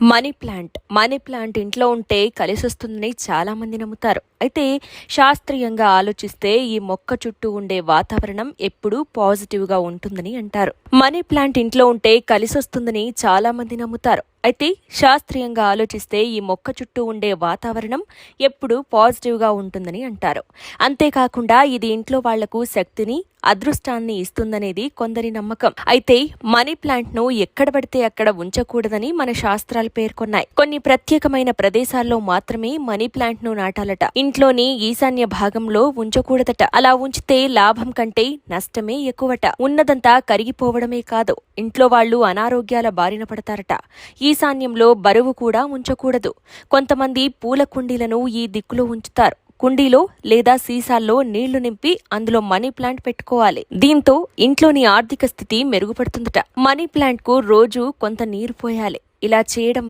Money plant ఇంట్లో ఉంటే కలిసొస్తుందని చాలా మంది నమ్ముతారు. అయితే శాస్త్రీయంగా ఆలోచిస్తే ఈ మొక్క చుట్టూ ఉండే వాతావరణం ఎప్పుడూ పాజిటివ్గా ఉంటుందని అంటారు. మనీ ప్లాంట్ ఇంట్లో ఉంటే కలిసొస్తుందని చాలా మంది నమ్ముతారు. అయితే శాస్త్రీయంగా ఆలోచిస్తే ఈ మొక్క చుట్టూ ఉండే వాతావరణం ఎప్పుడూ పాజిటివ్గా ఉంటుందని అంటారు. అంతేకాకుండా ఇది ఇంట్లో వాళ్లకు శక్తిని, అదృష్టాన్ని ఇస్తుందనేది కొందరి నమ్మకం. అయితే మనీ ప్లాంట్ ను ఎక్కడ పడితే అక్కడ ఉంచకూడదని మన శాస్త్రాలు పేర్కొన్నాయి. కొన్ని ప్రత్యేకమైన ప్రదేశాల్లో మాత్రమే మనీ ప్లాంట్ ను నాటాలట. ఇంట్లోని ఈశాన్య భాగంలో ఉంచకూడదట. అలా ఉంచితే లాభం కంటే నష్టమే ఎక్కువట. ఉన్నదంతా కరిగిపోవడమే కాదు, ఇంట్లో వాళ్లు అనారోగ్యాల బారిన పడతారట. ఈశాన్యంలో బరువు కూడా ఉంచకూడదు. కొంతమంది పూల కుండీలను ఈ దిక్కులో ఉంచుతారు. కుండీలో లేదా సీసాల్లో నీళ్లు నింపి అందులో మనీ ప్లాంట్ పెట్టుకోవాలి. దీంతో ఇంట్లోని ఆర్థిక స్థితి మెరుగుపడుతుందట. మనీ ప్లాంట్ కు రోజు కొంత నీరు పోయాలి. ఇలా చేయడం